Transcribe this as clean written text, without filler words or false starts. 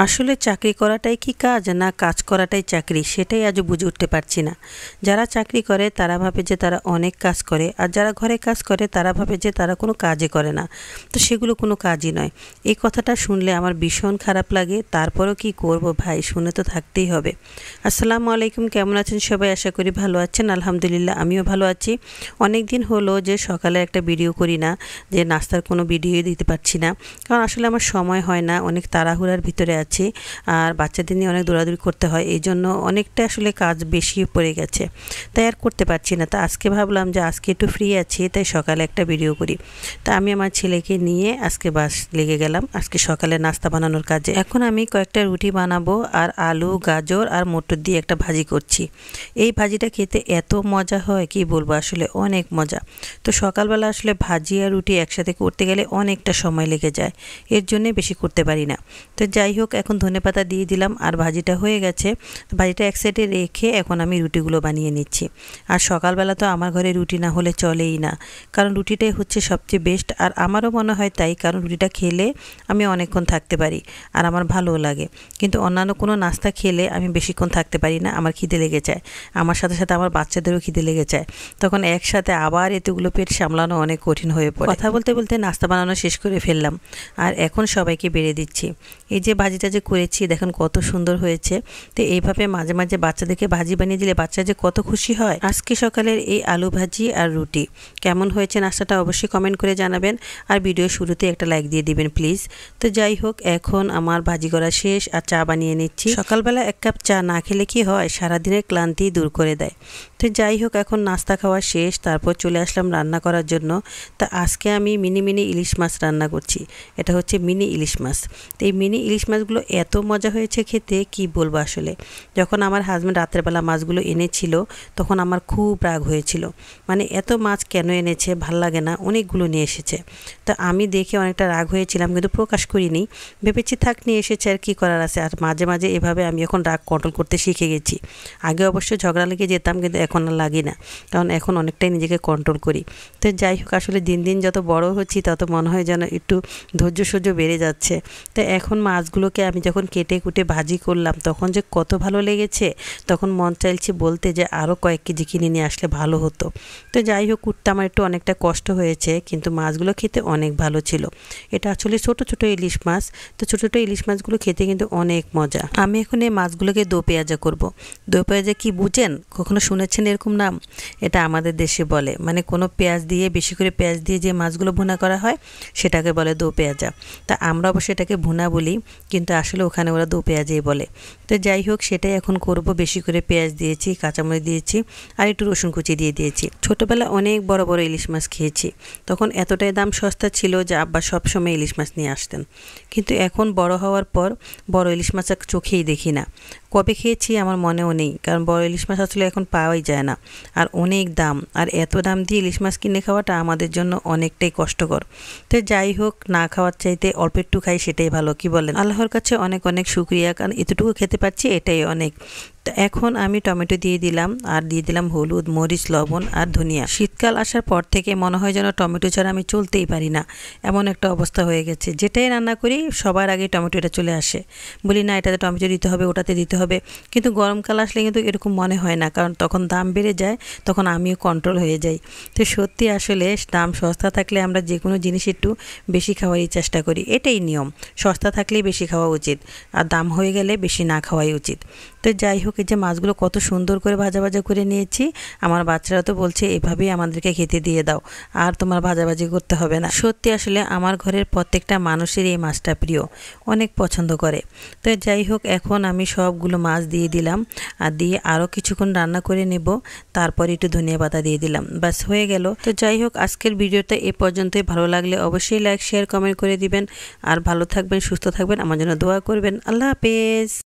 আসলে চাকরি করাটাই কি কাজ না কাজ করাটাই চাকরি সেটাই আজও বুঝে উঠতে পারছি না। যারা চাকরি করে তারা ভাবে যে তারা অনেক কাজ করে, আর যারা ঘরে কাজ করে তারা ভাবে যে তারা কোনো কাজই করে না। তো সেগুলো কোনো কাজই নয়। এই কথাটা শুনলে আমার ভীষণ খারাপ লাগে, তারপরেও কি করব ভাই, শুনে তো থাকতেই হবে। আসসালামু আলাইকুম, কেমন আছেন সবাই? আশা করি ভালো আছেন। আলহামদুলিল্লাহ আমিও ভালো আছি। অনেক দিন হলো যে সকালে একটা ভিডিও করি না, যে নাস্তার কোনো ভিডিও দিতে পারছি না, কারণ আসলে আমার সময় হয় না, অনেক তাড়াহুড়ার ভিতরে আছি, আর বাচ্চাদের নিয়ে অনেক দৌড়াদৌড়ি করতে হয়, এই জন্য অনেকটা আসলে কাজ বেশি পড়ে গেছে, তাই আর করতে পারছি না। তা আজকে ভাবলাম যে আজকে একটু ফ্রি আছি, তাই সকালে একটা ভিডিও করি। তা আমি আমার ছেলেকে নিয়ে আজকে বাস লেগে গেলাম আজকে সকালে নাস্তা বানানোর কাজে। এখন আমি কয়েকটা রুটি বানাবো, আর আলু গাজর আর মটর দিয়ে একটা ভাজি করছি। এই ভাজিটা খেতে এত মজা হয় কি বলবো, আসলে অনেক মজা। তো সকালবেলা আসলে ভাজি আর রুটি একসাথে করতে গেলে অনেকটা সময় লেগে যায়, এর জন্যে বেশি করতে পারি না। তো যাই হোক, এখন ধনেপাতা দিয়ে দিলাম, আর ভাজিটা হয়ে গেছে। ভাজিটা এক সাইডে রেখে এখন আমি রুটিগুলো বানিয়ে নিচ্ছি। আর সকালবেলা তো আমার ঘরে রুটি না হলে চলেই না, কারণ রুটিটাই হচ্ছে সবচেয়ে বেস্ট। আর আমারও মনে হয় তাই, কারণ রুটিটা খেলে আমি অনেকক্ষণ থাকতে পারি আর আমার ভালোও লাগে। কিন্তু অন্যান্য কোনো নাস্তা খেলে আমি বেশিক্ষণ থাকতে পারি না, আমার খিদে লেগে যায়। আমার সাথে সাথে আমার বাচ্চাদেরও খিদে লেগে যায়, তখন একসাথে আবার এতগুলো পেট সামলানো অনেক কঠিন হয়ে পড়ে। কথা বলতে বলতে নাস্তা বানানো শেষ করে ফেললাম, আর এখন সবাইকে বেড়ে দিচ্ছি। এই যে ভাজিটা যে করেছি দেখুন কত সুন্দর হয়েছে। তো এইভাবে মাঝে মাঝে বাচ্চাদেরকে ভাজি বানিয়ে দিলে বাচ্চা যে কত খুশি হয়। আজকে সকালের এই আলু ভাজি আর রুটি কেমন হয়েছে নাস্তাটা অবশ্যই কমেন্ট করে জানাবেন, আর ভিডিও শুরুতে একটা লাইক দিয়ে দিবেন প্লিজ। তো যাই হোক, এখন আমার ভাজি করা শেষ, আর চা বানিয়ে নিচ্ছি। সকালবেলা এক কাপ চা না খেলে কি হয়, সারাদিনের ক্লান্তি দূর করে দেয়। তো যাই হোক, এখন নাস্তা খাওয়া শেষ, তারপর চলে আসলাম রান্না করার জন্য। তা আজকে আমি মিনি মিনি ইলিশ মাছ রান্না করছি। এটা হচ্ছে মিনি ইলিশ মাছ। তো এই মিনি ইলিশ মাছগুলো এত মজা হয়েছে খেতে কি বলবো। আসলে যখন আমার হাজব্যান্ড রাত্রেবেলা মাছগুলো এনেছিল তখন আমার খুব রাগ হয়েছিল, মানে এত মাছ কেন এনেছে, ভাল লাগে না, অনেকগুলো নিয়ে এসেছে। তা আমি দেখে অনেকটা রাগ হয়েছিলাম, কিন্তু প্রকাশ করিনি, ভেবেছি থাক নিয়ে এসেছে আর কি করার আছে। আর মাঝে মাঝে এভাবে আমি এখন রাগ কন্ট্রোল করতে শিখে গেছি। আগে অবশ্য ঝগড়া লেগে যেতাম, কিন্তু এখন আর লাগি না, কারণ এখন অনেকটাই নিজেকে কন্ট্রোল করি। তো যাই হোক, আসলে দিন দিন যত বড় হচ্ছি তত মনে হয় যেন একটু ধৈর্য সহ্য বেড়ে যাচ্ছে। তো এখন মাছগুলোকে আমি যখন কেটে কুটে ভাজি করলাম তখন যে কত ভালো লেগেছে, তখন মন চাইছে বলতে যে আরও কয়েক কেজি কিনে নিয়ে আসলে ভালো হতো। তো যাই হোক, কুটতে আমার একটু অনেকটা কষ্ট হয়েছে, কিন্তু মাছগুলো খেতে অনেক ভালো ছিল। এটা আসলে ছোট ছোট ইলিশ মাছ। তো ছোট ছোট ইলিশ মাছগুলো খেতে কিন্তু অনেক মজা। আমি এখন এই মাছগুলোকে দো পেঁয়াজা করবো। দো পেঁয়াজা কি বুঝেন, কখনো শুনেছেন এরকম নাম? এটা আমাদের দেশে বলে, মানে কোনো পেঁয়াজ দিয়ে, বেশি করে পেঁয়াজ দিয়ে যে মাছগুলো ভুনা করা হয় সেটাকে বলে দো পেঁয়াজা। তা আমরা অবশ্য এটাকে ভুনা বলি, কিন্তু আসলে ওখানে ওরা দো পেঁয়াজেই বলে। তো যাই হোক, সেটাই এখন করব। বেশি করে পেঁয়াজ দিয়েছি, কাঁচামরিচ দিয়েছি, আর একটু রসুন কুচি দিয়ে দিয়েছি। ছোটোবেলা অনেক বড় বড় ইলিশ মাছ খেয়েছি, তখন এতটাই দাম সস্তা ছিল যে আব্বা সবসময় ইলিশ মাছ নিয়ে আসতেন। কিন্তু এখন বড় হওয়ার পর বড় ইলিশ মাছ আর চোখেই দেখি না। কবে খেয়েছি আমার মনেও নেই, কারণ বড় ইলিশ মাছ আসলে এখন পাওয়াই যায় না, আর অনেক দাম। আর এত দাম দিয়ে ইলিশ মাছ কিনে খাওয়াটা আমাদের জন্য অনেকটাই কষ্টকর। তো যাই হোক, না খাওয়ার চাইতে অল্প একটু খাই সেটাই ভালো, কি বলেন? আল্লাহর কাছে অনেক অনেক শুকরিয়া, কারণ এতটুকু খেতে পারছি এটাই অনেক। তো এখন আমি টমেটো দিয়ে দিলাম, আর দিয়ে দিলাম হলুদ, মরিচ, লবণ আর ধনিয়া। শীতকাল আসার পর থেকে মনে হয় যেন টমেটো ছাড়া আমি চলতেই পারি না, এমন একটা অবস্থা হয়ে গেছে। যেটাই রান্না করি সবার আগে টমেটোটা চলে আসে, বলি না এটাতে টমেটো দিতে হবে, ওটাতে দিতে হবে। কিন্তু গরমকাল আসলে কিন্তু এরকম মনে হয় না, কারণ তখন দাম বেড়ে যায়, তখন আমিও কন্ট্রোল হয়ে যাই। তো সত্যি আসলে দাম সস্তা থাকলে আমরা যে কোনো জিনিস একটু বেশি খাওয়ারই চেষ্টা করি, এটাই নিয়ম। সস্তা থাকলেই বেশি খাওয়া উচিত, আর দাম হয়ে গেলে বেশি না খাওয়াই উচিত। তো যাই হোক, এই যে মাছগুলো কত সুন্দর করে ভাজা ভাজা করে নিয়েছি। আমার বাচ্চারা তো বলছে এভাবেই আমাদেরকে খেতে দিয়ে দাও, আর তোমার ভাজাভাজি করতে হবে না। সত্যি আসলে আমার ঘরের প্রত্যেকটা মানুষের এই মাছটা প্রিয়, অনেক পছন্দ করে। তো যাই হোক, এখন আমি সবগুলো মাছ দিয়ে দিলাম, আর দিয়ে আরও কিছুক্ষণ রান্না করে নেব, তারপর একটু ধনিয়া পাতা দিয়ে দিলাম, ব্যাস হয়ে গেল। তো যাই হোক, আজকের ভিডিওটা এ পর্যন্তই। ভালো লাগলে অবশ্যই লাইক শেয়ার কমেন্ট করে দিবেন, আর ভালো থাকবেন, সুস্থ থাকবেন, আমার জন্য দোয়া করবেন। আল্লাহ হাফেজ।